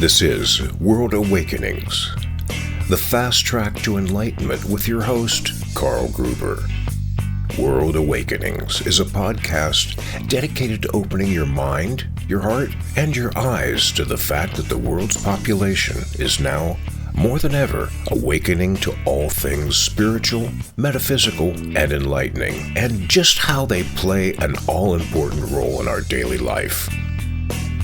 This is World Awakenings, the fast track to enlightenment with your host, Carl Gruber. World Awakenings is a podcast dedicated to opening your mind, your heart, and your eyes to the fact that the world's population is now, more than ever, awakening to all things spiritual, metaphysical, and enlightening, and just how they play an all-important role in our daily life.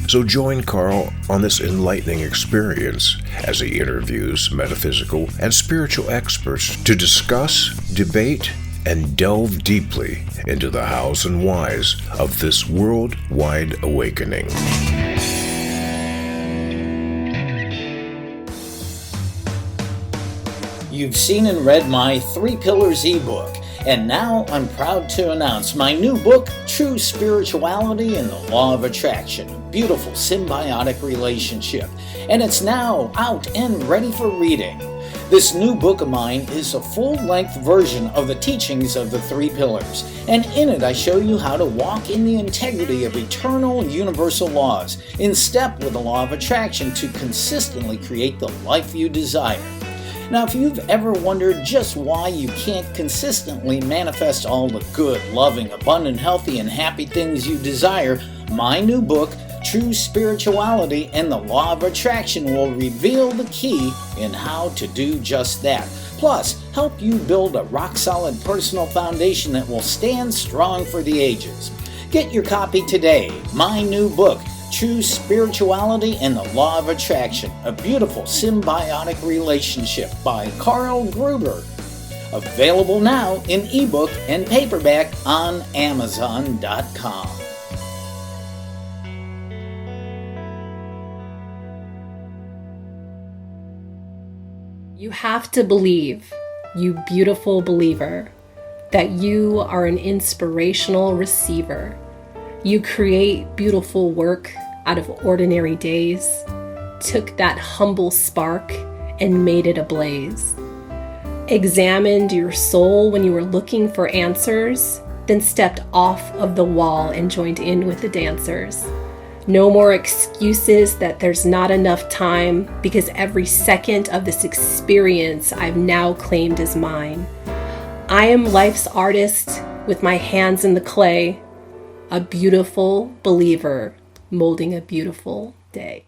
So join Carl on this enlightening experience as he interviews metaphysical and spiritual experts to discuss, debate, and delve deeply into the hows and whys of this worldwide awakening. You've seen and read my 3 Pillars ebook, and now I'm proud to announce my new book, True Spirituality and the Law of Attraction, a beautiful symbiotic relationship, and it's now out and ready for reading. This new book of mine is a full-length version of the teachings of the 3 Pillars, and in it I show you how to walk in the integrity of eternal universal laws, in step with the law of attraction to consistently create the life you desire. Now, if you've ever wondered just why you can't consistently manifest all the good, loving, abundant, healthy, and happy things you desire, my new book, True Spirituality and the Law of Attraction, will reveal the key in how to do just that. Plus, help you build a rock-solid personal foundation that will stand strong for the ages. Get your copy today. My new book, True Spirituality and the Law of Attraction, a beautiful symbiotic relationship, by Carl Gruber. Available now in ebook and paperback on Amazon.com. You have to believe, you beautiful believer, that you are an inspirational receiver. You create beautiful work out of ordinary days, took that humble spark and made it ablaze. Examined your soul when you were looking for answers, then stepped off of the wall and joined in with the dancers. No more excuses that there's not enough time, because every second of this experience I've now claimed as mine. I am life's artist with my hands in the clay, a beautiful believer molding a beautiful day.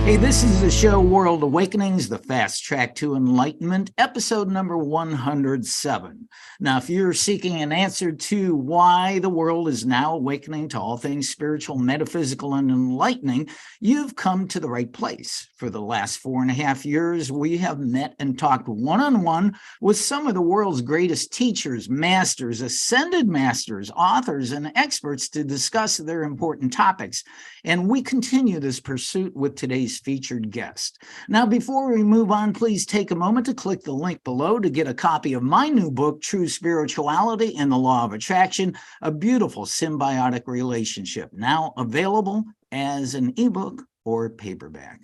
Hey, this is the show World Awakenings, the fast track to enlightenment, episode number 107. Now, if you're seeking an answer to why the world is now awakening to all things spiritual, metaphysical, and enlightening, you've come to the right place. For the last 4.5 years, we have met and talked one-on-one with some of the world's greatest teachers, masters, ascended masters, authors, and experts to discuss their important topics. And we continue this pursuit with today's featured guest. Now, before we move on, please take a moment to click the link below to get a copy of my new book, True Spirituality and the Law of Attraction, a beautiful symbiotic relationship, now available as an ebook or paperback.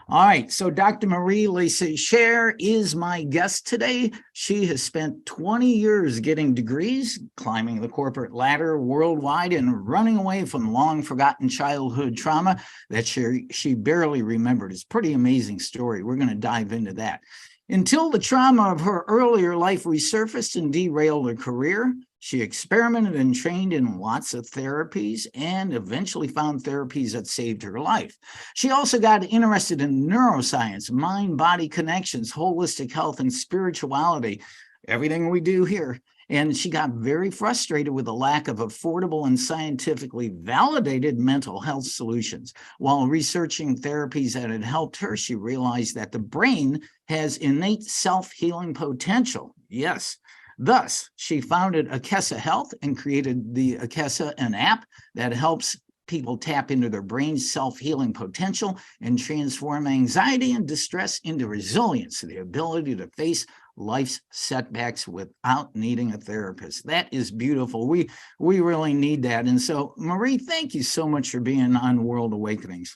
All right, so Dr. Marie Lesaicherre is my guest today. She has spent 20 years getting degrees, climbing the corporate ladder worldwide, and running away from long-forgotten childhood trauma that she barely remembered. It's a pretty amazing story. We're going to dive into that. Until the trauma of her earlier life resurfaced and derailed her career, she experimented and trained in lots of therapies and eventually found therapies that saved her life. She also got interested in neuroscience, mind-body connections, holistic health, and spirituality, everything we do here. And she got very frustrated with the lack of affordable and scientifically validated mental health solutions. While researching therapies that had helped her, she realized that the brain has innate self-healing potential. Yes. Thus, she founded Akesa Health and created the Akesa, an app that helps people tap into their brain's self-healing potential and transform anxiety and distress into resilience, the ability to face life's setbacks without needing a therapist. That is beautiful. We really need that. And so, Marie, thank you so much for being on World Awakenings.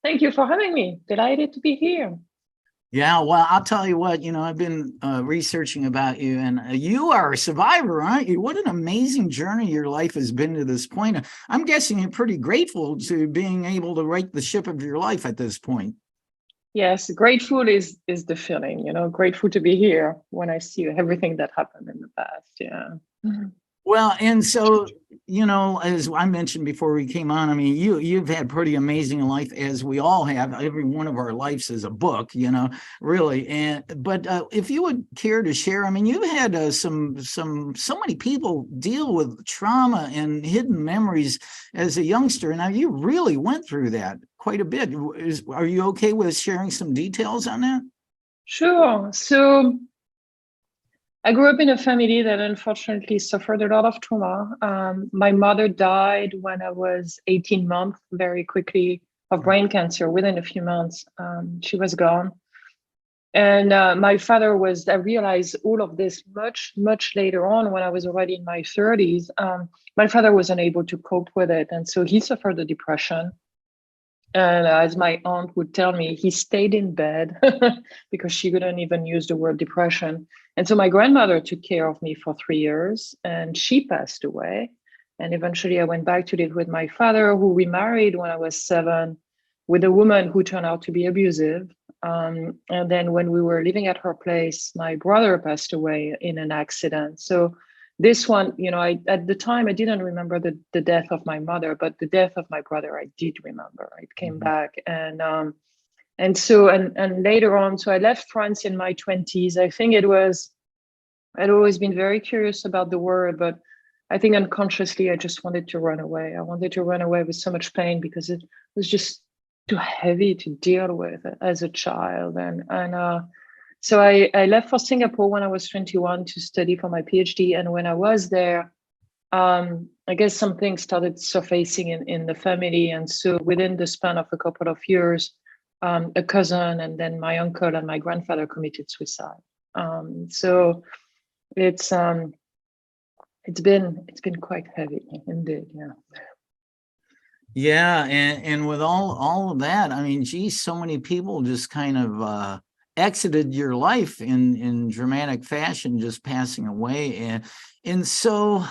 Thank you for having me. Delighted to be here. Yeah, well, I'll tell you what, I've been researching about you, and you are a survivor, aren't you? What an amazing journey your life has been to this point. I'm guessing you're pretty grateful to being able to right the ship of your life at this point. Yes, grateful is the feeling, grateful to be here when I see everything that happened in the past. Yeah. Well, and so, as I mentioned before we came on, I mean, you've had pretty amazing life, as we all have. Every one of our lives is a book, really. But if you would care to share, I mean, you've had so many people deal with trauma and hidden memories as a youngster. Now, you really went through that quite a bit. Are you okay with sharing some details on that? Sure. So I grew up in a family that unfortunately suffered a lot of trauma. My mother died when I was 18 months, very quickly, of brain cancer. Within a few months, she was gone. And my father I realized all of this much, much later on when I was already in my 30s. My father was unable to cope with it. And so he suffered a depression. And as my aunt would tell me, he stayed in bed because she couldn't even use the word depression. And so my grandmother took care of me for 3 years and she passed away. And eventually I went back to live with my father, who remarried when I was 7 with a woman who turned out to be abusive. And then when we were living at her place, my brother passed away in an accident. So this one, at the time, I didn't remember the death of my mother, but the death of my brother, I did remember. It came back. And later on, so I left France in my 20s. I think I'd always been very curious about the world, but I think unconsciously, I just wanted to run away. I wanted to run away with so much pain because it was just too heavy to deal with as a child. So I left for Singapore when I was 21 to study for my PhD. And when I was there, I guess some things started surfacing in the family. And so within the span of a couple of years, a cousin and then my uncle and my grandfather committed suicide. So it's been quite heavy indeed. Yeah. Yeah, and with all of that, I mean, geez, so many people just kind of exited your life in dramatic fashion, just passing away, and so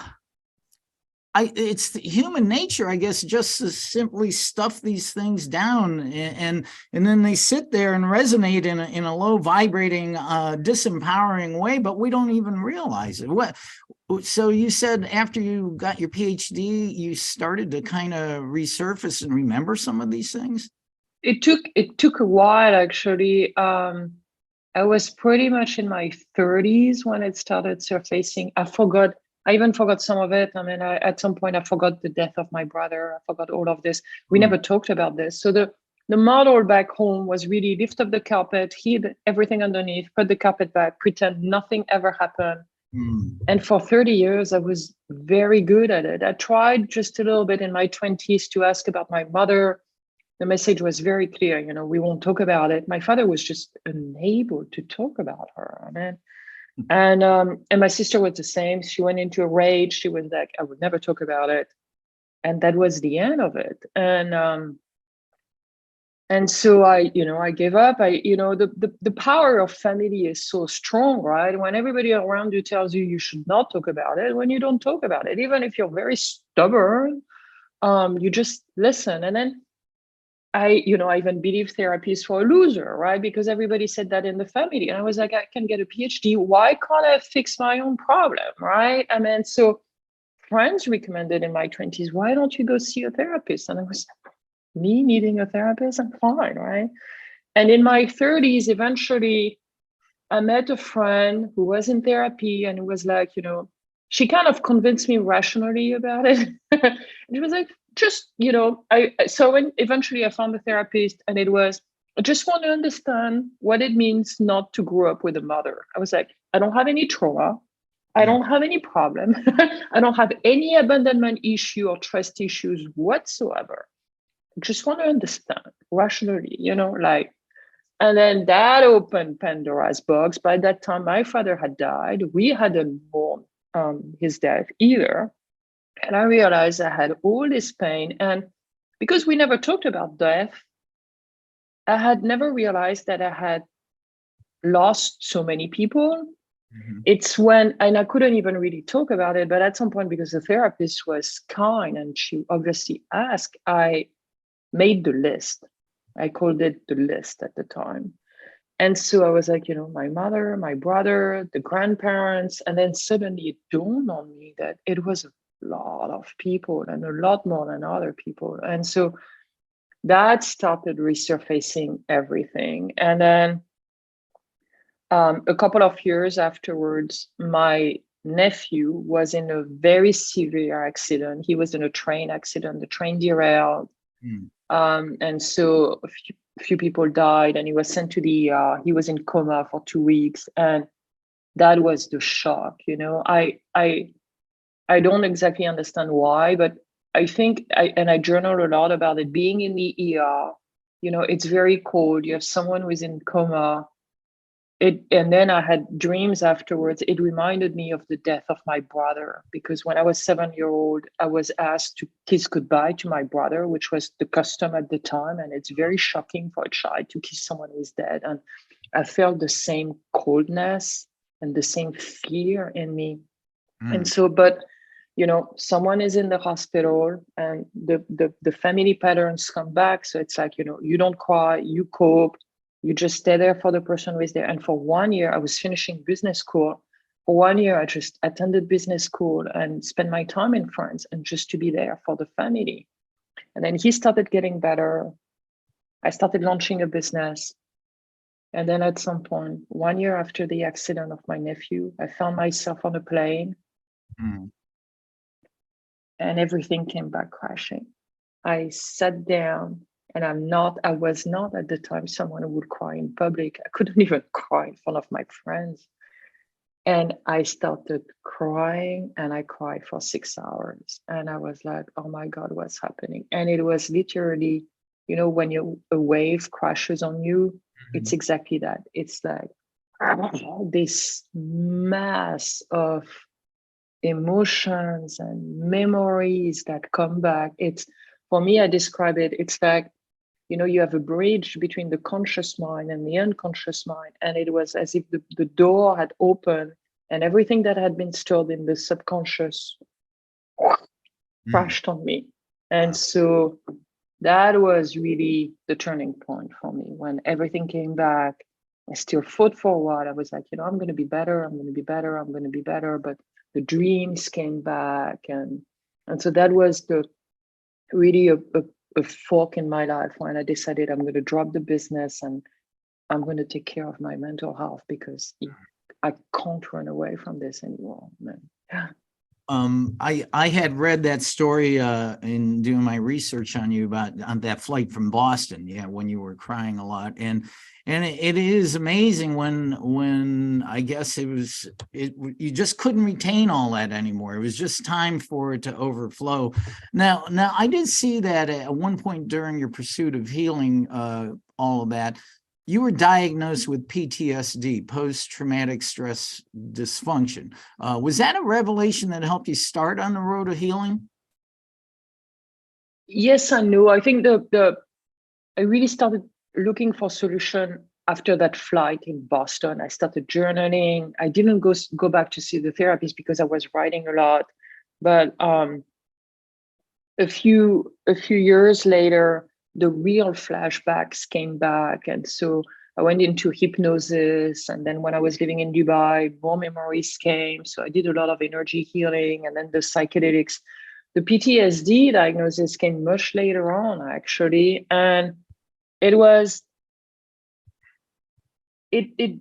it's human nature, I guess, just to simply stuff these things down, and then they sit there and resonate in a low vibrating, disempowering way, but we don't even realize it. So you said after you got your PhD, you started to kind of resurface and remember some of these things? It took a while, actually. I was pretty much in my 30s when it started surfacing. I even forgot some of it. I mean, at some point, I forgot the death of my brother. I forgot all of this. We never talked about this. So the model back home was really lift up the carpet, hid everything underneath, put the carpet back, pretend nothing ever happened. And for 30 years, I was very good at it. I tried just a little bit in my 20s to ask about my mother. The message was very clear, we won't talk about it. My father was just unable to talk about her. And my sister was the same. She went into a rage. She was like, I would never talk about it. And that was the end of it. And so I gave up. The power of family is so strong, right? When everybody around you tells you should not talk about it, when you don't talk about it, even if you're very stubborn, you just listen. And then I even believe therapy is for a loser, right? Because everybody said that in the family. And I was like, I can get a PhD. Why can't I fix my own problem, right? I mean, so friends recommended in my 20s, why don't you go see a therapist? And I was like, me needing a therapist? I'm fine, right? And in my 30s, eventually, I met a friend who was in therapy and it was like, she kind of convinced me rationally about it. And it was like, eventually I found a therapist and it was, I just want to understand what it means not to grow up with a mother. I was like, I don't have any trauma. I don't have any problem. I don't have any abandonment issue or trust issues whatsoever. I just want to understand rationally, and then that opened Pandora's box. By that time, my father had died. We hadn't mourned his death either. And I realized I had all this pain. And because we never talked about death, I had never realized that I had lost so many people, Mm-hmm. it's when, and I couldn't even really talk about it, but at some point, because the therapist was kind and she obviously asked, I made the list. I called it the list at the time. And so I was like, my mother, my brother, the grandparents, and then suddenly it dawned on me that it was a lot of people and a lot more than other people. And so that started resurfacing everything. And then a couple of years afterwards, my nephew was in a very severe accident. He was in a train accident. The train derailed. Mm. And so a few people died, and he was sent to the ER. He was in coma for 2 weeks. And that was the shock. I don't exactly understand why, but I think I journal a lot about it. Being in the ER, it's very cold. You have someone who is in coma. And then I had dreams afterwards. It reminded me of the death of my brother, because when I was 7-year-old, I was asked to kiss goodbye to my brother, which was the custom at the time. And it's very shocking for a child to kiss someone who is dead. And I felt the same coldness and the same fear in me. And so, but someone is in the hospital, and the family patterns come back. So it's like, you don't cry, you cope, you just stay there for the person who is there. And for 1 year, I was finishing business school. For 1 year, I just attended business school and spent my time in France, and just to be there for the family. And then he started getting better. I started launching a business. And then at some point, 1 year after the accident of my nephew, I found myself on a plane. Mm. And everything came back crashing. I sat down, and I was not at the time someone who would cry in public. I couldn't even cry in front of my friends. And I started crying, and I cried for 6 hours. And I was like, oh my God, what's happening? And it was literally, when a wave crashes on you, it's exactly that. It's like this mass of emotions and memories that come back. It's, for me, I describe it, it's like, you have a bridge between the conscious mind and the unconscious mind. And it was as if the door had opened, and everything that had been stored in the subconscious crashed on me. And so that was really the turning point for me. When everything came back, I still fought for a while. I was like, I'm going to be better. I'm going to be better. I'm going to be better. But the dreams came back. And so that was really a fork in my life when I decided I'm going to drop the business, and I'm going to take care of my mental health, because I can't run away from this anymore, man. I had read that story in doing my research on you about on that flight from Boston, when you were crying a lot, and it is amazing when I guess you just couldn't retain all that anymore. It was just time for it to overflow. Now I did see that at one point during your pursuit of healing all of that, you were diagnosed with PTSD, post-traumatic stress dysfunction. Was that a revelation that helped you start on the road to healing? Yes and no. I think I really started looking for solution after that flight in Boston. I started journaling. I didn't go back to see the therapist because I was writing a lot. But a few years later, the real flashbacks came back. And so I went into hypnosis. And then when I was living in Dubai, more memories came. So I did a lot of energy healing, and then the psychedelics. The PTSD diagnosis came much later on, actually. And it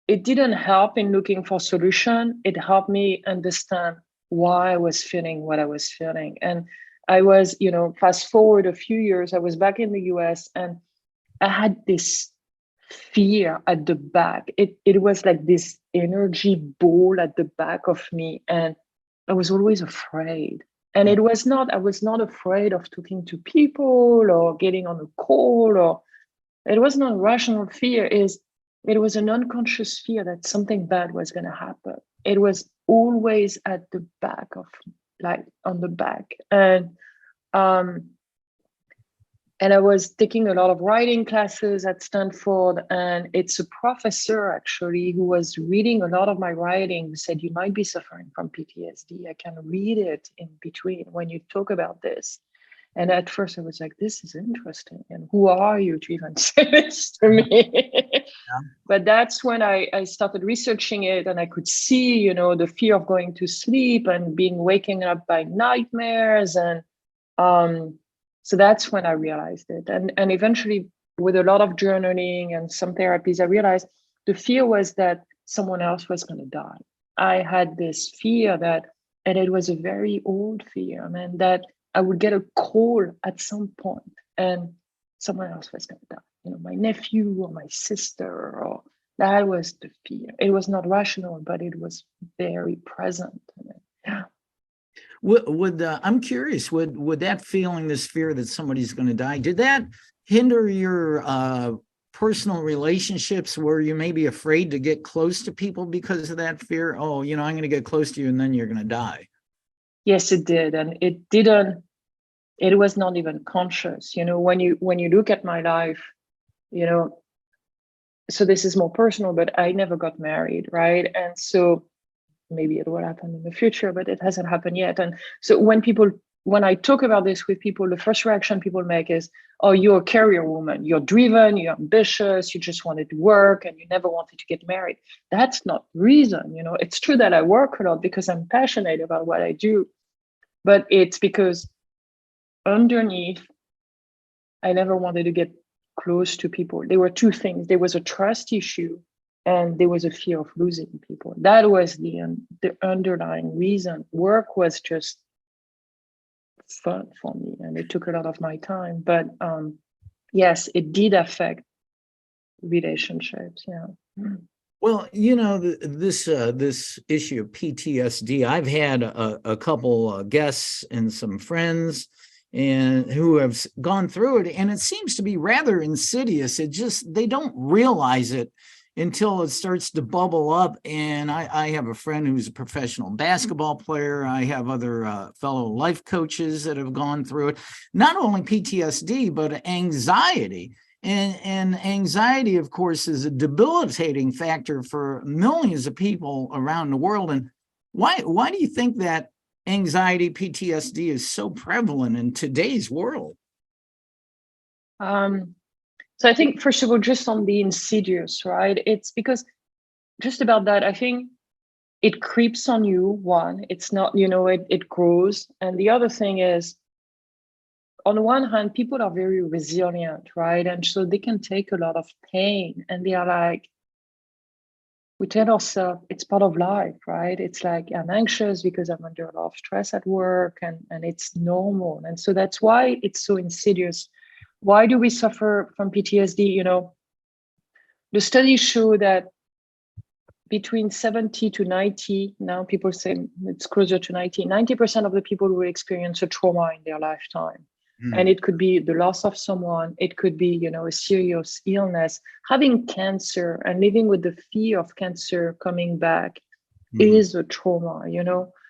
didn't help in looking for solution. It helped me understand why I was feeling what I was feeling. And I was, fast forward a few years, I was back in the US, and I had this fear at the back. It was like this energy ball at the back of me, and I was always afraid. And I was not afraid of talking to people or getting on a call, or it was not rational fear. It was an unconscious fear that something bad was going to happen. It was always at the back of, like, on the back. And And I was taking a lot of writing classes at Stanford, and it's a professor actually who was reading a lot of my writing, who said, you might be suffering from PTSD. I can read it in between when you talk about this. And at first I was like, this is interesting. And who are you to even say this to me? Yeah. But that's when I started researching it, and I could see, the fear of going to sleep and being waking up by nightmares. And so that's when I realized it. And eventually, with a lot of journaling and some therapies, I realized the fear was that someone else was going to die. I had this fear and it was a very old fear, man, that I would get a call at some point and someone else was going to die, my nephew or my sister, or that was the fear. It was not rational, but it was very present. Yeah. I'm curious, would that feeling, this fear that somebody's going to die, did that hinder your personal relationships? Were you maybe afraid to get close to people because of that fear? Oh, I'm going to get close to you and then you're going to die. Yes, it did. And it was not even conscious. When you look at my life, so this is more personal, but I never got married, right? And so maybe it will happen in the future, but it hasn't happened yet. And so when I talk about this with people, the first reaction people make is, oh, you're a career woman. You're driven, you're ambitious, you just wanted to work and you never wanted to get married. That's not reason. It's true that I work a lot because I'm passionate about what I do, but it's because underneath, I never wanted to get close to people. There were two things. There was a trust issue and there was a fear of losing people. That was the underlying reason. Work was just fun for me and it took a lot of my time. But yes, it did affect relationships. Yeah. Well, this issue of PTSD, I've had a couple guests and some friends and who have gone through it, and it seems to be rather insidious. They don't realize it until it starts to bubble up. And I have a friend who's a professional basketball player. I have other fellow life coaches that have gone through it. Not only PTSD, but anxiety. And anxiety, of course, is a debilitating factor for millions of people around the world. And why do you think that anxiety, PTSD is so prevalent in today's world? So I think, first of all, just on the insidious, right? It's because just about that, I think it creeps on you. One, it's not, it grows. And the other thing is, on the one hand, people are very resilient, right? And so they can take a lot of pain and they are like, we tell ourselves it's part of life, right? It's like, I'm anxious because I'm under a lot of stress at work and it's normal. And so that's why it's so insidious. Why do we suffer from PTSD? The studies show that between 70 to 90, now people say it's closer to 90% of the people will experience a trauma in their lifetime. And it could be the loss of someone. It could be, a serious illness. Having cancer and living with the fear of cancer coming back is a trauma,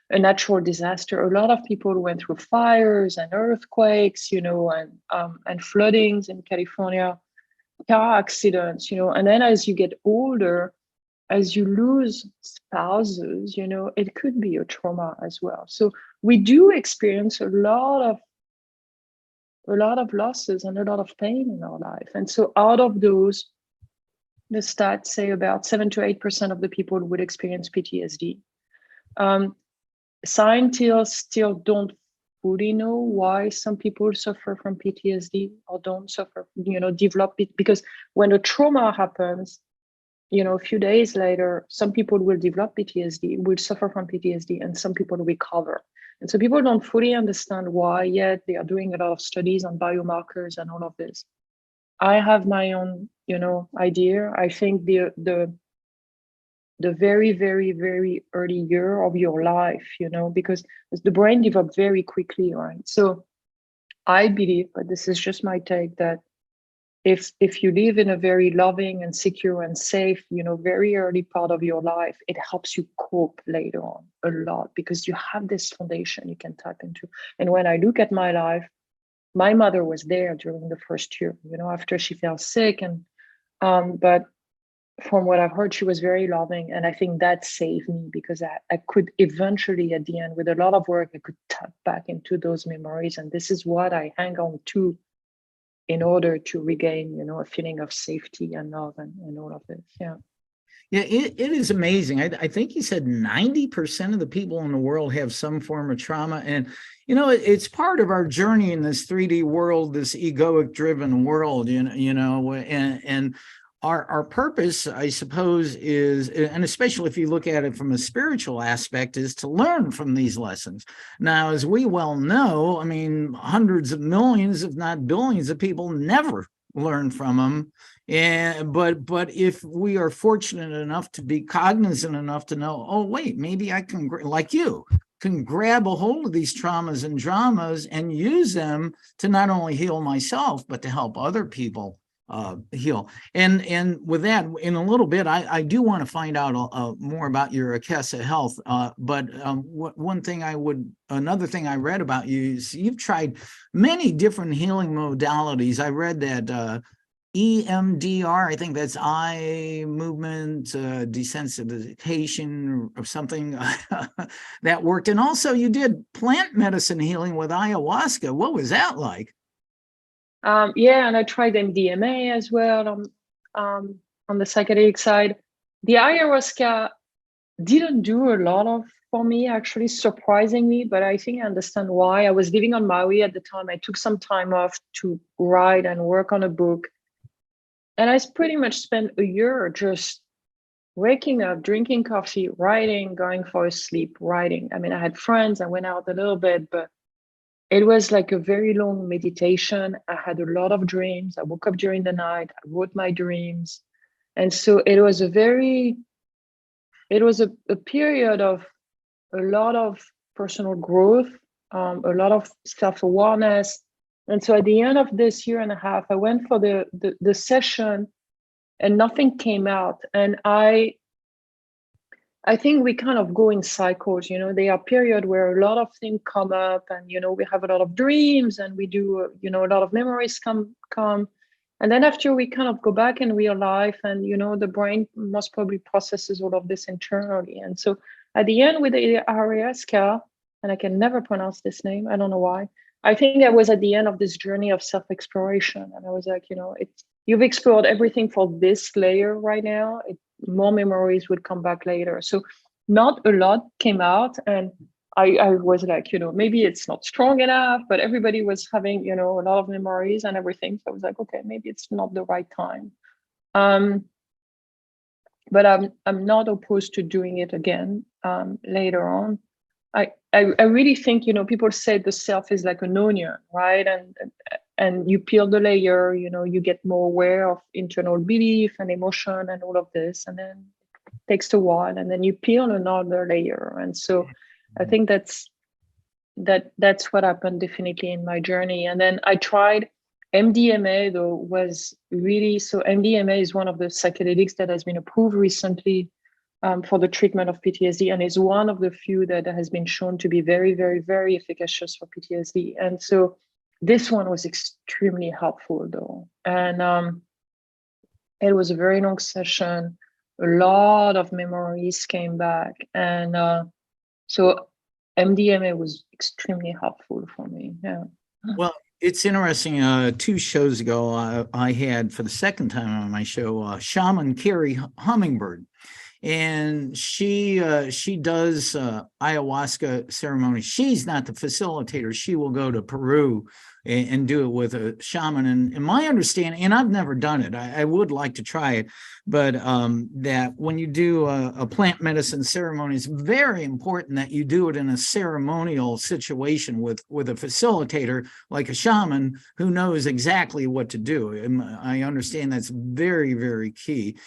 a natural disaster. A lot of people went through fires and earthquakes, and floodings in California, car accidents, and then as you get older, as you lose spouses, it could be a trauma as well. So we do experience a lot of losses and a lot of pain in our life. And so out of those, the stats say about 7 to 8% of the people would experience PTSD. Scientists still don't fully know why some people suffer from PTSD or don't suffer, develop it, because when a trauma happens, a few days later, some people will develop PTSD, will suffer from PTSD, and some people recover. And so people don't fully understand why yet. They are doing a lot of studies on biomarkers and all of this. I have my own, idea. I think the very, very, very early year of your life, because the brain develops very quickly, right? So I believe, but this is just my take, that if you live in a very loving and secure and safe, very early part of your life, it helps you cope later on a lot because you have this foundation you can tap into. And when I look at my life, my mother was there during the first year, after she fell sick. And but from what I've heard, she was very loving. And I think that saved me, because I could eventually, at the end, with a lot of work, I could tap back into those memories. And this is what I hang on to in order to regain, a feeling of safety and love and all of this. Yeah. Yeah, it is amazing. I think you said 90% of the people in the world have some form of trauma. And, it's part of our journey in this 3D world, this egoic driven world, and our purpose, I suppose, is, and especially if you look at it from a spiritual aspect, is to learn from these lessons. Now, as we well know, I mean, hundreds of millions, if not billions of people never learn from them. But if we are fortunate enough to be cognizant enough to know, oh, wait, maybe I can, like you, can grab a hold of these traumas and dramas and use them to not only heal myself, but to help other people heal. And with that, in a little bit, I do want to find out more about your Akesa Health. But another thing I read about you is you've tried many different healing modalities. I read that EMDR, I think that's eye movement desensitization or something that worked. And also you did plant medicine healing with ayahuasca. What was that like? Yeah, and I tried MDMA as well on the psychedelic side. The ayahuasca didn't do a lot for me, actually, surprisingly, but I think I understand why. I was living on Maui at the time. I took some time off to write and work on a book. And I pretty much spent a year just waking up, drinking coffee, writing, going for a sleep, writing. I mean, I had friends, I went out a little bit, but it was like a very long meditation. I had a lot of dreams. I woke up during the night, I wrote my dreams. And so it was a period of a lot of personal growth, a lot of self-awareness. And so at the end of this year and a half, I went for the session and nothing came out. And I think we kind of go in cycles, there are periods where a lot of things come up and, we have a lot of dreams and we do, a lot of memories come. And then after we kind of go back in real life and, the brain most probably processes all of this internally. And so at the end with the ayahuasca, and I can never pronounce this name, I don't know why, I think I was at the end of this journey of self-exploration. And I was like, you've explored everything for this layer right now. More memories would come back later. So not a lot came out. And I was like, maybe it's not strong enough, but everybody was having, a lot of memories and everything. So I was like, okay, maybe it's not the right time. But I'm not opposed to doing it again later on. I really think, people say the self is like an onion, right? And you peel the layer, you get more aware of internal belief and emotion and all of this. And then it takes a while and then you peel another layer. And so I think that's what happened definitely in my journey. And then I tried MDMA, though, was really, so MDMA is one of the psychedelics that has been approved recently for the treatment of PTSD, and is one of the few that has been shown to be very, very, very efficacious for PTSD. And so this one was extremely helpful, though. And it was a very long session. A lot of memories came back. And so MDMA was extremely helpful for me. Yeah. Well, it's interesting. 2 shows ago, I had, for the second time on my show, Shaman Carrie Hummingbird. And she does ayahuasca ceremonies. She's not the facilitator. She will go to Peru and do it with a shaman. And my understanding, and I've never done it, I would like to try it, but that when you do a plant medicine ceremony, it's very important that you do it in a ceremonial situation with a facilitator like a shaman who knows exactly what to do. And I understand that's very, very key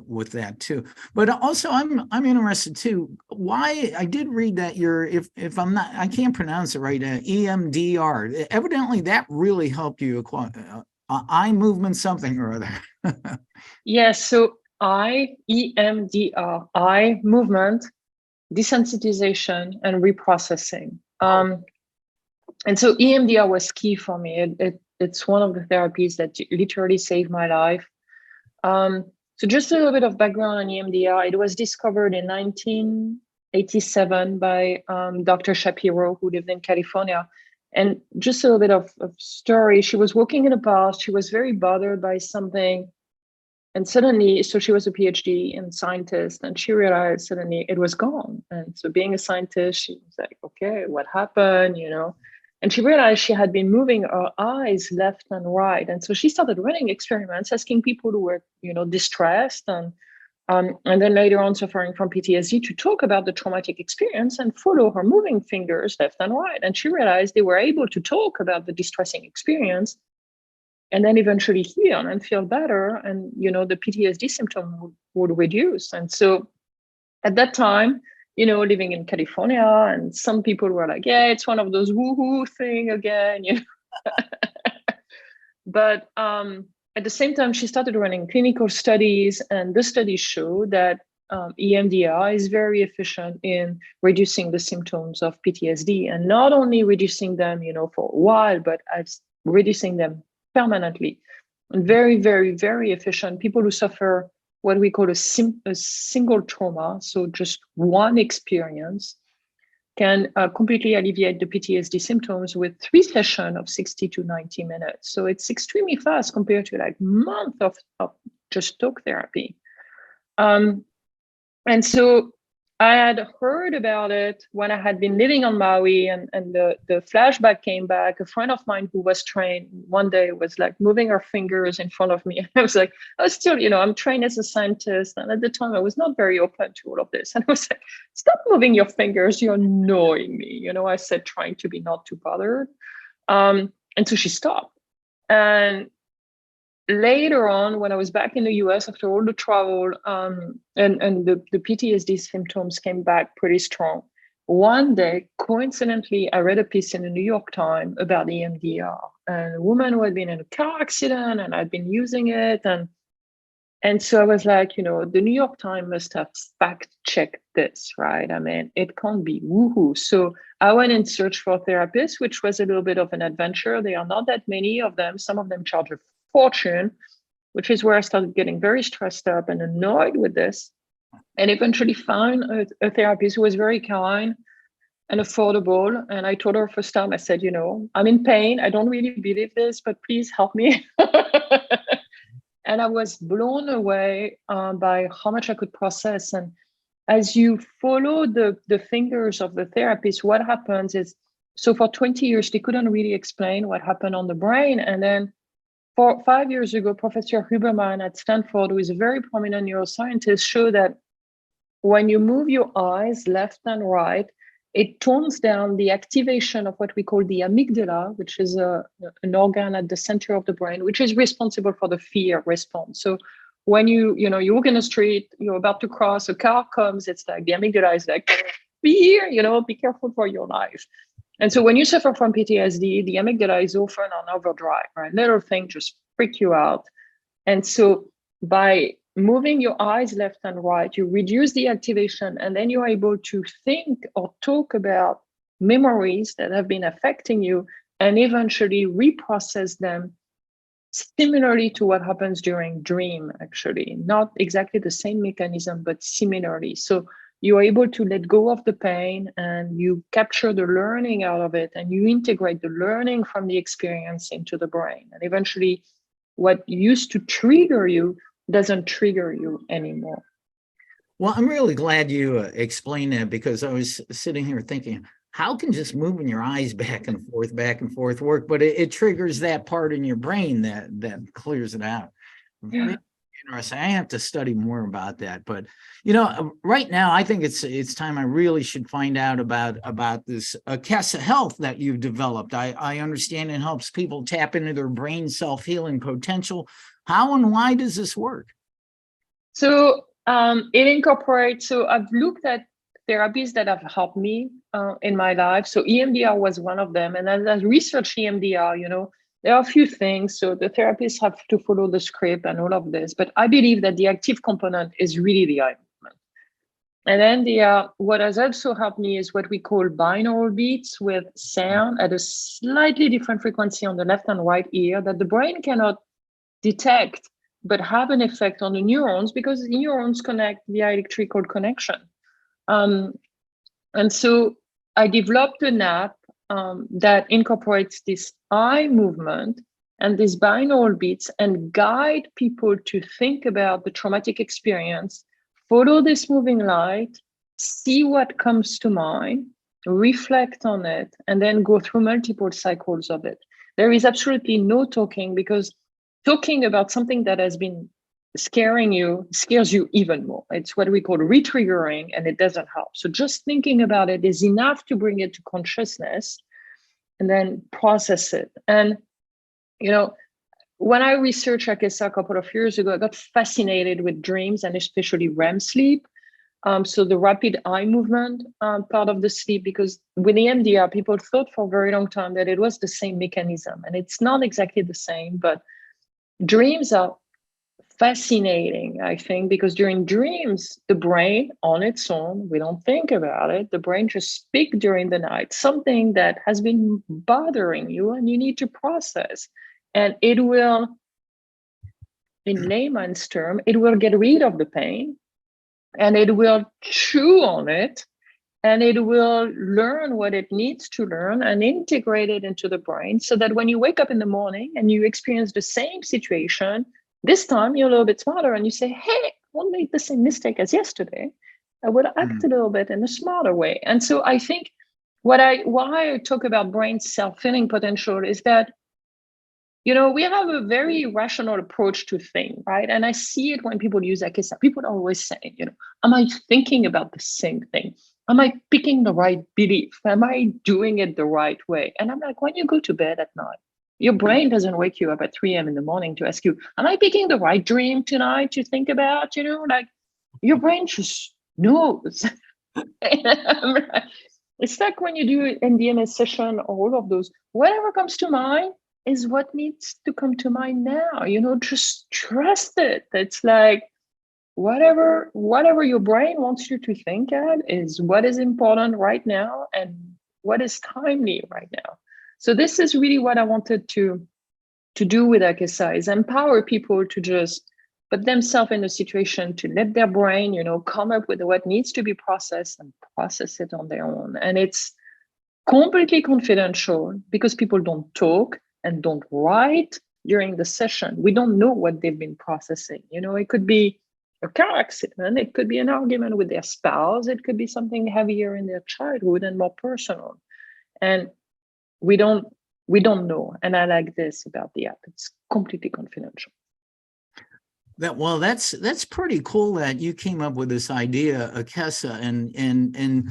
with that too. But also I'm interested too, why I did read that you're, if I'm not, I can't pronounce it right, EMDR. Evidently that really helped you acquire eye movement, something or other. Yes, so EMDR, eye movement, desensitization, and reprocessing. And so EMDR was key for me. It's one of the therapies that literally saved my life. So just a little bit of background on EMDR. It was discovered in 1987 by Dr. Shapiro, who lived in California. And just a little bit of story. She was walking in a path. She was very bothered by something. And suddenly, so she was a PhD and scientist, and she realized suddenly it was gone. And so being a scientist, she was like, okay, what happened, And she realized she had been moving her eyes left and right. And so she started running experiments, asking people who were, distressed and then later on suffering from PTSD to talk about the traumatic experience and follow her moving fingers left and right. And she realized they were able to talk about the distressing experience and then eventually heal and feel better. And, the PTSD symptom would reduce. And so at that time, living in California, and some people were like, yeah, it's one of those woohoo thing again, But at the same time, she started running clinical studies, and the studies show that EMDR is very efficient in reducing the symptoms of PTSD, and not only reducing them, for a while, but as reducing them permanently. And very, very, very efficient. People who suffer what we call a single trauma, so just one experience, can completely alleviate the PTSD symptoms with 3 sessions of 60 to 90 minutes. So it's extremely fast compared to like months of just talk therapy. And so I had heard about it when I had been living on Maui, and the flashback came back. A friend of mine who was trained one day was like moving her fingers in front of me. And I was like, I was still, I'm trained as a scientist. And at the time I was not very open to all of this. And I was like, stop moving your fingers. You're annoying me. I said, trying to be not too bothered. And so she stopped. And later on, when I was back in the US after all the travel, and the PTSD symptoms came back pretty strong. One day, coincidentally, I read a piece in the New York Times about EMDR, and a woman who had been in a car accident and I'd been using it. And so I was like, the New York Times must have fact-checked this, right? I mean, it can't be woohoo. So I went and searched for therapists, which was a little bit of an adventure. There are not that many of them. Some of them charge a fortune, which is where I started getting very stressed up and annoyed with this, and eventually found a therapist who was very kind and affordable. And I told her first time, I said, I'm in pain. I don't really believe this, but please help me. And I was blown away by how much I could process. And as you follow the fingers of the therapist, what happens is, so for 20 years, they couldn't really explain what happened on the brain. And then 5 years ago, Professor Huberman at Stanford, who is a very prominent neuroscientist, showed that when you move your eyes left and right, it tones down the activation of what we call the amygdala, which is an organ at the center of the brain, which is responsible for the fear response. So when you walk in the street, you're about to cross, a car comes, it's like the amygdala is like, be here, be careful for your life. And so when you suffer from PTSD, the amygdala is often on overdrive, right? Little things just freak you out. And so by moving your eyes left and right, you reduce the activation, and then you're able to think or talk about memories that have been affecting you and eventually reprocess them similarly to what happens during dream, actually. Not exactly the same mechanism, but similarly. So you're able to let go of the pain and you capture the learning out of it, and you integrate the learning from the experience into the brain. And eventually what used to trigger you doesn't trigger you anymore. Well, I'm really glad you explained that, because I was sitting here thinking, how can just moving your eyes back and forth work? But it triggers that part in your brain that clears it out. Yeah. Interesting. I have to study more about that. But right now, I think it's time I really should find out about this Akesa Health that you've developed. I understand it helps people tap into their brain self-healing potential. How and why does this work? So it incorporates. So I've looked at therapies that have helped me in my life. So EMDR was one of them, and as I researched EMDR, there are a few things. So the therapists have to follow the script and all of this, but I believe that the active component is really the Enlightenment. And then what has also helped me is what we call binaural beats with sound at a slightly different frequency on the left and right ear that the brain cannot detect, but have an effect on the neurons because the neurons connect via electrical connection. And so I developed an app that incorporates this eye movement and these binaural beats and guide people to think about the traumatic experience, follow this moving light, see what comes to mind, reflect on it, and then go through multiple cycles of it. There is absolutely no talking because talking about something that has been scares you even more. It's what we call re-triggering, and it doesn't help. So just thinking about it is enough to bring it to consciousness and then process it. And, when I researched Akesa a couple of years ago, I got fascinated with dreams and especially REM sleep. So the rapid eye movement part of the sleep, because with the MDR, people thought for a very long time that it was the same mechanism, and it's not exactly the same, but dreams are fascinating, I think, because during dreams, the brain on its own, we don't think about it, the brain just speaks during the night, something that has been bothering you and you need to process. And it will, in layman's term, it will get rid of the pain and it will chew on it and it will learn what it needs to learn and integrate it into the brain so that when you wake up in the morning and you experience the same situation, this time you're a little bit smarter and you say, hey, I won't make the same mistake as yesterday. I will act a little bit in a smarter way. And so I think why I talk about brain self-filling potential is that, we have a very rational approach to things, right? And I see it when people use Akesa. People are always saying, am I thinking about the same thing? Am I picking the right belief? Am I doing it the right way? And I'm like, when you go to bed at night, your brain doesn't wake you up at 3 a.m. in the morning to ask you, am I picking the right dream tonight to think about? Like your brain just knows. It's like when you do an MDMA session, all of those, whatever comes to mind is what needs to come to mind now. Just trust it. It's like whatever your brain wants you to think at is what is important right now and what is timely right now. So this is really what I wanted to do with Akesa, is empower people to just put themselves in a situation to let their brain, come up with what needs to be processed and process it on their own. And it's completely confidential because people don't talk and don't write during the session. We don't know what they've been processing. It could be a car accident, it could be an argument with their spouse, it could be something heavier in their childhood and more personal. And we don't know. And I like this about the app. It's completely confidential. That's pretty cool that you came up with this idea, Akesa, and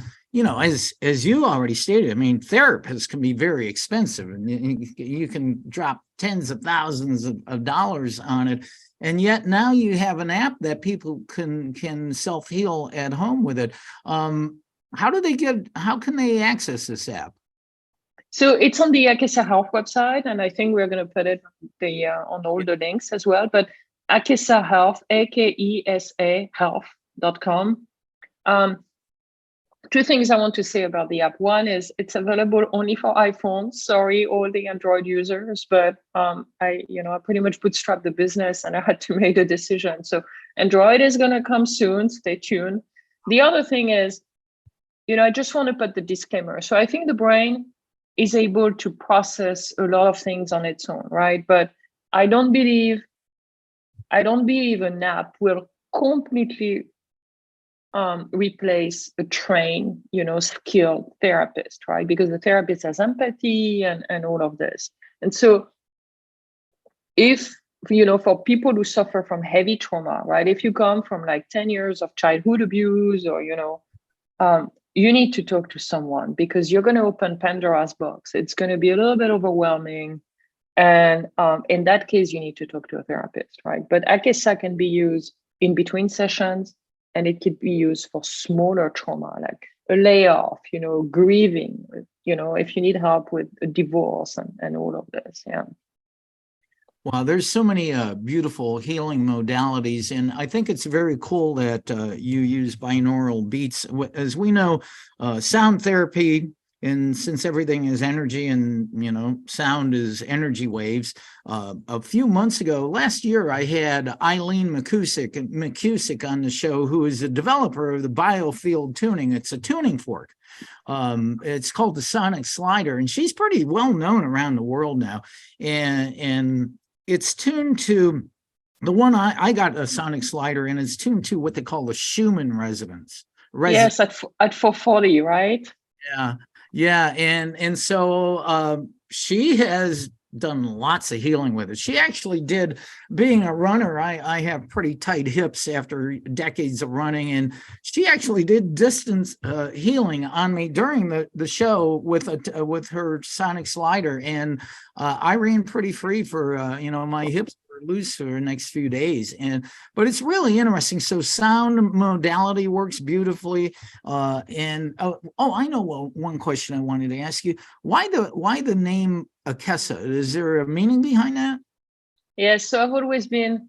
as you already stated, I mean, therapists can be very expensive, and you can drop tens of thousands of dollars on it, and yet now you have an app that people can self-heal at home with it. How can they access this app? So it's on the Akesa Health website, and I think we're going to put it on all the links as well. But Akesa Health, AKESA health.com. Two things I want to say about the app. One is it's available only for iPhones. Sorry, all the Android users, but I pretty much bootstrapped the business and I had to make a decision. So Android is going to come soon. Stay tuned. The other thing is, I just want to put the disclaimer. So I think the brain is able to process a lot of things on its own, right? But I don't believe an app will completely replace a trained, skilled therapist, right? Because the therapist has empathy and all of this. And so if, for people who suffer from heavy trauma, right? If you come from like 10 years of childhood abuse or, you need to talk to someone because you're going to open Pandora's box. It's going to be a little bit overwhelming. And in that case, you need to talk to a therapist, right? But Akesa can be used in between sessions, and it could be used for smaller trauma, like a layoff, grieving, if you need help with a divorce and all of this. Yeah. Wow, there's so many beautiful healing modalities, and I think it's very cool that you use binaural beats. As we know, sound therapy, and since everything is energy, and sound is energy waves. A few months ago, last year, I had Eileen McCusick on the show, who is a developer of the biofield tuning. It's a tuning fork. It's called the Sonic Slider, and she's pretty well known around the world now, and it's tuned to the one I got a Sonic Slider, and it's tuned to what they call the Schumann resonance. Yes, at 440, right? Yeah, and so she has done lots of healing with it. She actually did, being a runner, I have pretty tight hips after decades of running, and she actually did distance healing on me during the show with her Sonic Slider, and I ran pretty free for my hips were loose for the next few days, but it's really interesting. So sound modality works beautifully, I know one question I wanted to ask you. Why the name Akesa? Is there a meaning behind that? Yes, so I've always been,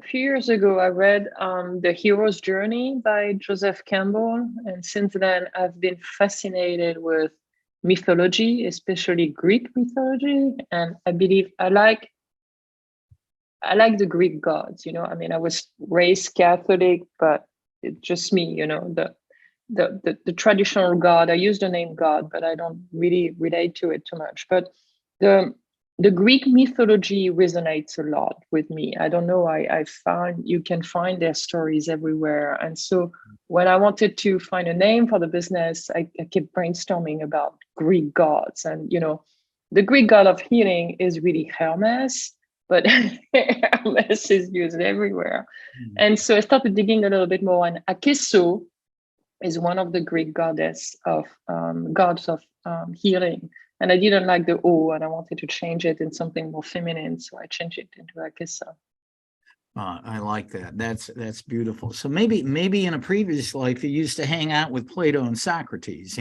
a few years ago, I read The Hero's Journey by Joseph Campbell. And since then, I've been fascinated with mythology, especially Greek mythology. And I believe I like the Greek gods. I was raised Catholic, but it's just me, the traditional God. I use the name God, but I don't really relate to it too much. But the Greek mythology resonates a lot with me. I don't know. I found you can find their stories everywhere. And so when I wanted to find a name for the business, I kept brainstorming about Greek gods. And, the Greek god of healing is really Hermes, but Hermes is used everywhere. Mm-hmm. And so I started digging a little bit more. And Akesa is one of the Greek gods of healing. And I didn't like the O, and I wanted to change it in something more feminine, so I changed it into Akesa. I like that. That's beautiful. So maybe in a previous life you used to hang out with Plato and Socrates.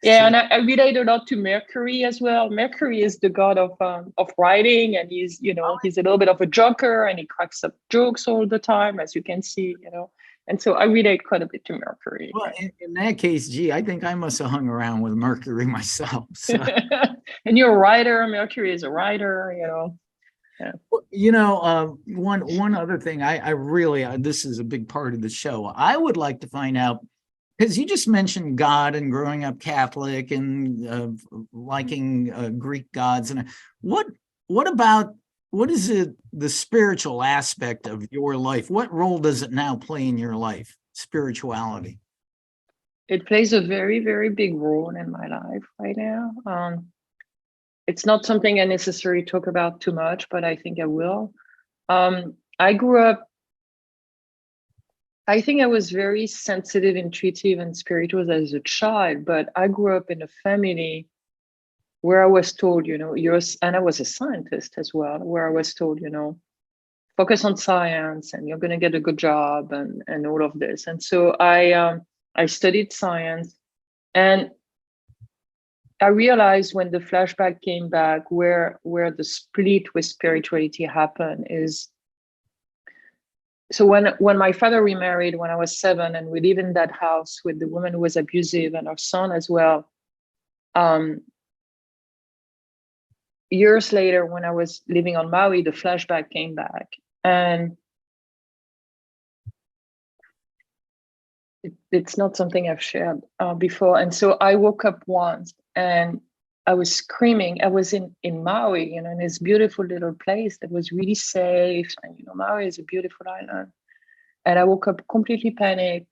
Yeah, and I relate a lot to Mercury as well. Mercury is the god of writing, and he's a little bit of a joker, and he cracks up jokes all the time, as you can see. And so I relate quite a bit to Mercury. Well, in that case, I think I must have hung around with Mercury myself. So. And you're a writer. Mercury is a writer, Yeah. One other thing, I really, this is a big part of the show. I would like to find out, because you just mentioned God and growing up Catholic and liking Greek gods. And what is it, the spiritual aspect of your life? What role does it now play in your life, spirituality? It plays a very, very big role in my life right now. It's not something I necessarily talk about too much, but I think I will. I grew up, I think I was very sensitive, intuitive, and spiritual as a child, but I grew up in a family where I was told, and I was a scientist as well, where I was told, focus on science and you're going to get a good job and all of this. And so I studied science, and I realized when the flashback came back where the split with spirituality happened is, so when my father remarried when I was 7, and we lived in that house with the woman who was abusive and our son as well. Years later, when I was living on Maui, the flashback came back, and it's not something I've shared before. And so I woke up once and I was screaming. I was in Maui, in this beautiful little place that was really safe. And, Maui is a beautiful island. And I woke up completely panicked,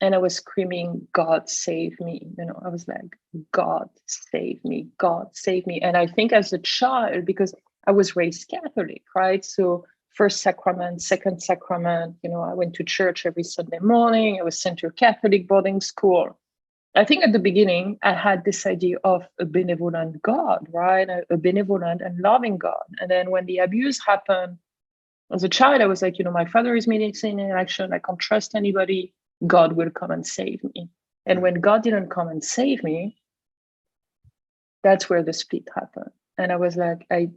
and I was screaming, God save me. I was like, God save me, God save me. And I think as a child, because I was raised Catholic, right? So first sacrament, second sacrament, I went to church every Sunday morning. I was sent to a Catholic boarding school. I think at the beginning, I had this idea of a benevolent God, right? A benevolent and loving God. And then when the abuse happened, as a child, I was like, my father is missing in action. I can't trust anybody. God will come and save me. And when God didn't come and save me, that's where the split happened. And I was like, I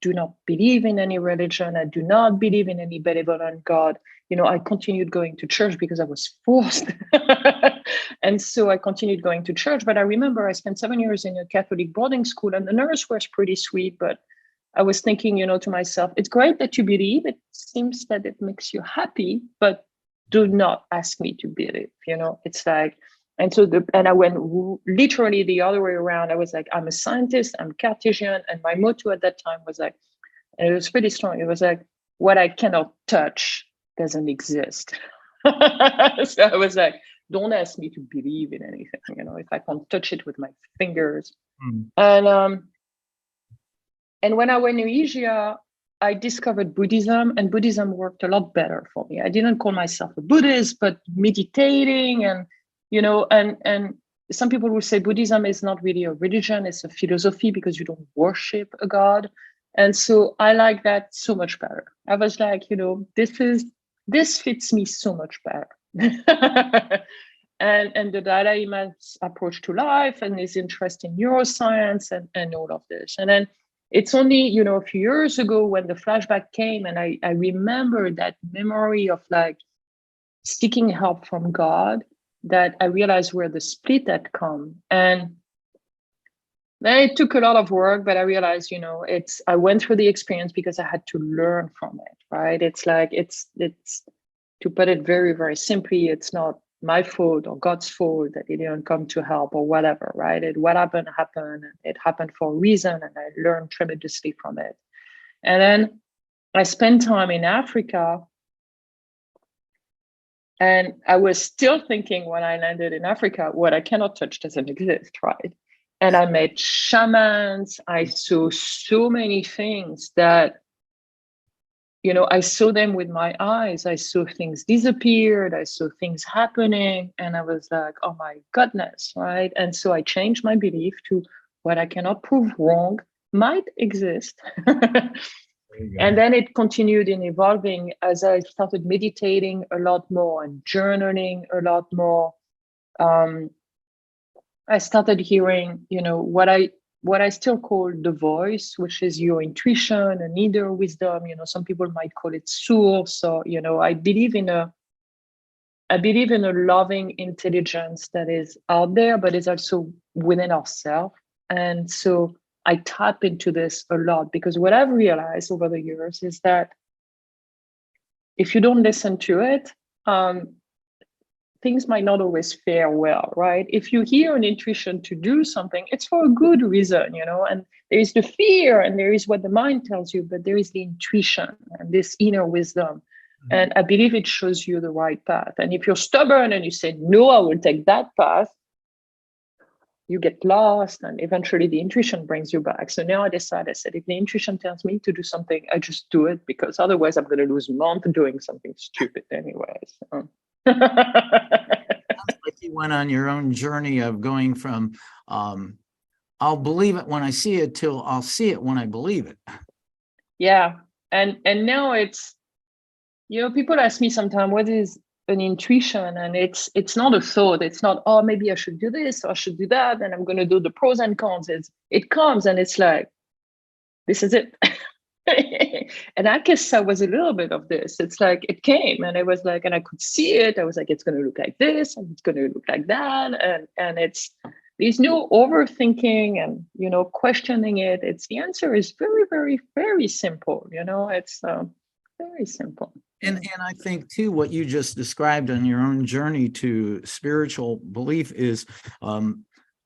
do not believe in any religion. I do not believe in any benevolent God. I continued going to church because I was forced. And so I continued going to church. But I remember I spent 7 years in a Catholic boarding school, and the nurse was pretty sweet. But I was thinking, to myself, it's great that you believe. It seems that it makes you happy, but do not ask me to believe. It's like, and I went literally the other way around. I was like, I'm a scientist, I'm Cartesian. And my motto at that time was like, and it was pretty strong. It was like, what I cannot touch doesn't exist. So I was like, don't ask me to believe in anything, if I can't touch it with my fingers. And when I went to Asia, I discovered Buddhism, and Buddhism worked a lot better for me. I didn't call myself a Buddhist, but meditating and some people will say Buddhism is not really a religion, it's a philosophy because you don't worship a god. And so I like that so much better. I was like, this fits me so much better. and the Dalai Lama's approach to life and his interest in neuroscience and all of this. And then it's only, a few years ago when the flashback came, and I remember that memory of like seeking help from God, that I realized where the split had come. And then it took a lot of work, but I realized, I went through the experience because I had to learn from it, right? It's like, it's to put it very, very simply, it's not my fault or God's fault that it didn't come to help or whatever, right? What happened. It happened for a reason, and I learned tremendously from it. And then I spent time in Africa, and I was still thinking when I landed in Africa, what I cannot touch doesn't exist, right? And I met shamans. I saw so many things that, I saw them with my eyes. I saw things disappeared. I saw things happening. And I was like, oh my goodness, right? And so I changed my belief to what I cannot prove wrong might exist. And then it continued in evolving as I started meditating a lot more and journaling a lot more. I started hearing, what I still call the voice, which is your intuition and inner wisdom. Some people might call it source, or I believe in a loving intelligence that is out there, but is also within ourselves. And so I tap into this a lot, because what I've realized over the years is that if you don't listen to it, things might not always fare well, right? If you hear an intuition to do something, it's for a good reason, and there is the fear and there is what the mind tells you, but there is the intuition and this inner wisdom. Mm-hmm. And I believe it shows you the right path. And if you're stubborn and you say, no, I will take that path, you get lost, and eventually the intuition brings you back. So now I said, if the intuition tells me to do something, I just do it, because otherwise I'm going to lose a month doing something stupid anyway. So. Sounds like you went on your own journey of going from I'll believe it when I see it till I'll see it when I believe it. Yeah. And now it's, people ask me sometimes, what is an intuition? And it's not a thought. It's not, oh, maybe I should do this or I should do that, and I'm going to do the pros and cons. It comes and it's like, this is it. And Akesa was a little bit of this. It's like it came and it was like, and I could see it. I was like, it's going to look like this and it's going to look like that. And there's no overthinking and, questioning it. The answer is very, very, very simple. It's very simple. And I think too, what you just described on your own journey to spiritual belief is,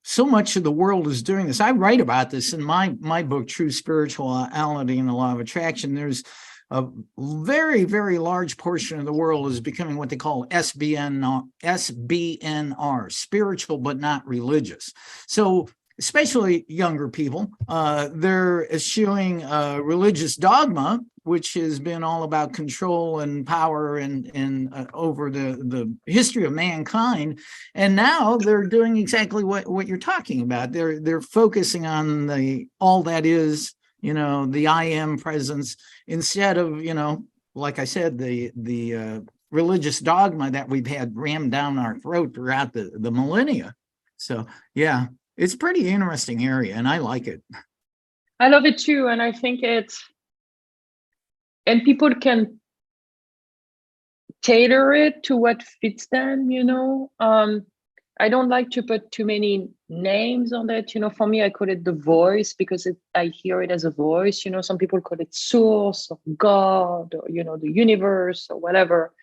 so much of the world is doing this. I write about this in my book, True Spirituality and the Law of Attraction. There's a very, very large portion of the world is becoming what they call SBNR, spiritual but not religious. So especially younger people, they're eschewing religious dogma, which has been all about control and power and over the history of mankind. And now they're doing exactly what you're talking about. They're focusing on the all that is, the I am presence, instead of, like I said, the religious dogma that we've had rammed down our throat throughout the millennia. So yeah, it's a pretty interesting area, and I like it. I love it too. And I think and people can tailor it to what fits them, I don't like to put too many names on it. For me, I call it the voice because I hear it as a voice. Some people call it source or God or, the universe or whatever.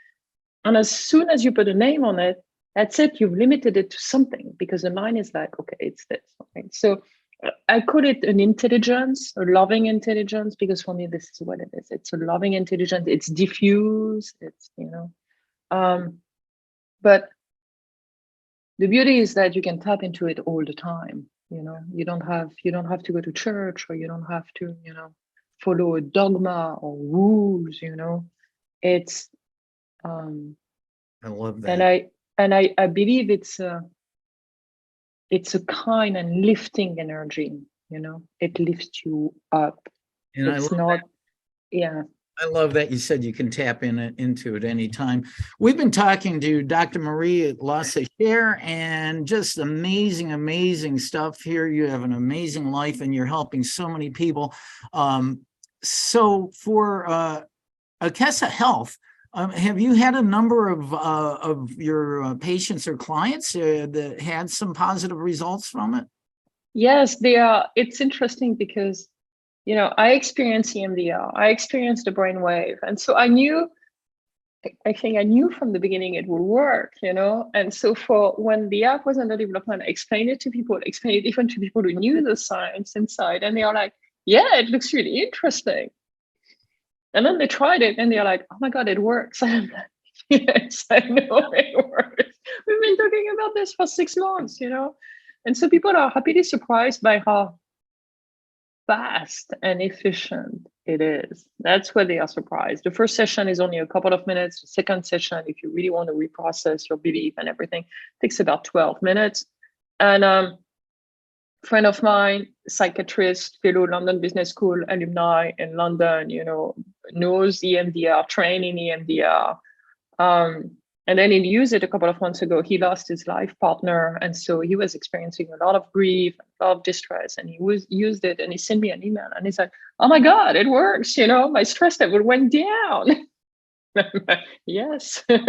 And as soon as you put a name on it, that's it. You've limited it to something because the mind is like, okay, it's this. Okay? So I call it an intelligence, a loving intelligence, because for me, this is what it is. It's a loving intelligence. It's diffuse. It's, but the beauty is that you can tap into it all the time. You don't have to go to church, or you don't have to, follow a dogma or rules. It's I love that. And I believe it's a kind and lifting energy. It lifts you up. And it's not, yeah. I love that you said you can tap into it anytime. We've been talking to Dr. Marie Lesaicherre, and just amazing, amazing stuff here. You have an amazing life, and you're helping so many people. So for Akesa Health, have you had a number of your patients or clients that had some positive results from it? Yes, they are. It's interesting because I experienced EMDR, I experienced the brainwave. And so I think I knew from the beginning it would work, And so when the app was under development, I explained it to people, explained it even to people who knew the science inside. And they are like, yeah, it looks really interesting. And then they tried it and they're like, oh my God, it works. And I'm like, yes, I know it works. We've been talking about this for 6 months, And so people are happily surprised by how fast and efficient it is. That's where they are surprised. The first session is only a couple of minutes. The second session, if you really want to reprocess your belief and everything, takes about 12 minutes. And a friend of mine, psychiatrist, fellow London Business School alumni in London, knows EMDR, trained in EMDR. And then he used it a couple of months ago. He lost his life partner. And so he was experiencing a lot of grief, a lot of distress. And he used it, and he sent me an email and he's like, oh my God, it works. My stress level went down. Yes. Well,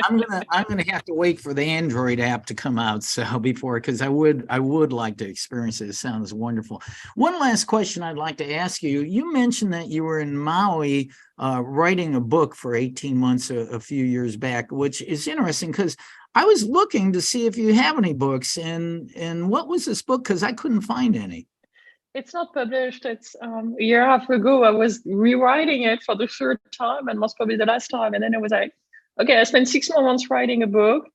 I'm gonna have to wait for the Android app to come out because I would like to experience it. It sounds wonderful. One last question I'd like to ask you. You mentioned that you were in Maui writing a book for 18 months a few years back, which is interesting because I was looking to see if you have any books, and what was this book? Because I couldn't find any. It's not published. It's a year and a half ago. I was rewriting it for the third time, and most probably the last time. And then I was like, okay, I spent 6 more months writing a book.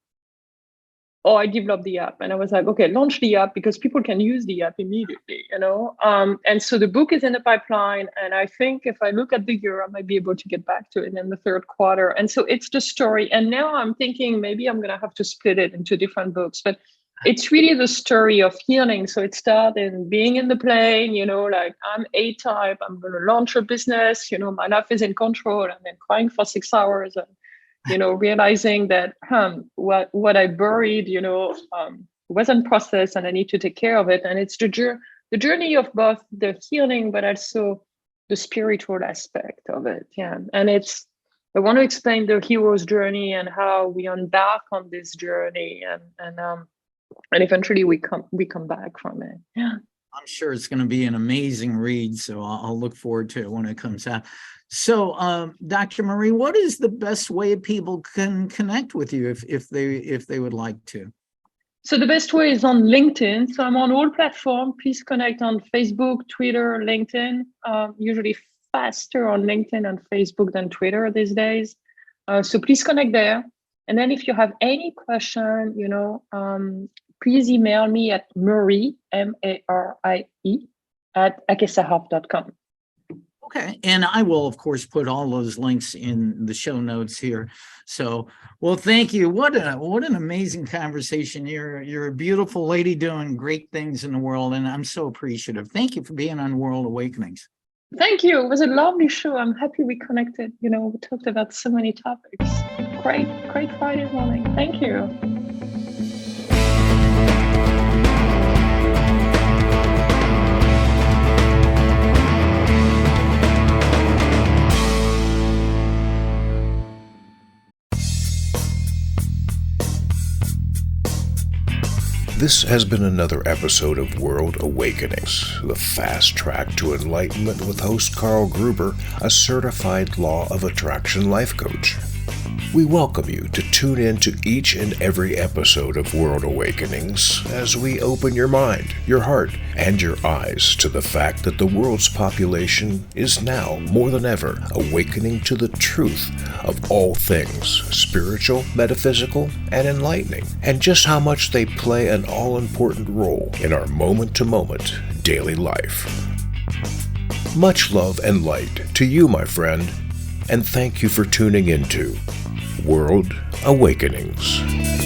Oh, I developed the app. And I was like, okay, launch the app because people can use the app immediately, And so the book is in the pipeline. And I think if I look at the year, I might be able to get back to it in the third quarter. And so it's the story. And now I'm thinking maybe I'm going to have to split it into different books. But it's really the story of healing. So it started in being in the plane, like I'm A-type, I'm going to launch a business, my life is in control, and then crying for 6 hours and, realizing that what I buried, wasn't processed and I need to take care of it. And it's the journey of both the healing, but also the spiritual aspect of it. Yeah. And I want to explain the hero's journey and how we embark on this journey and eventually we come back from it. Yeah. I'm sure it's going to be an amazing read, so I'll look forward to it when it comes out. So, Dr. Marie, what is the best way people can connect with you if they would like to? So the best way is on LinkedIn. So I'm on all platforms. Please connect on Facebook, Twitter, LinkedIn. Usually faster on LinkedIn and Facebook than Twitter these days. So please connect there. And then if you have any question, please email me at Marie, M-A-R-I-E, at akesahealth.com. Okay. And I will, of course, put all those links in the show notes here. So, well, thank you. What an amazing conversation. You're a beautiful lady doing great things in the world, and I'm so appreciative. Thank you for being on World Awakenings. Thank you. It was a lovely show. I'm happy we connected. We talked about so many topics. Great Friday morning. Thank you. This has been another episode of World Awakenings, the fast track to enlightenment with host Carl Gruber, a certified law of attraction life coach. We welcome you to tune in to each and every episode of World Awakenings as we open your mind, your heart, and your eyes to the fact that the world's population is now, more than ever, awakening to the truth of all things spiritual, metaphysical, and enlightening, and just how much they play an all-important role in our moment-to-moment daily life. Much love and light to you, my friend, and thank you for tuning into World Awakenings.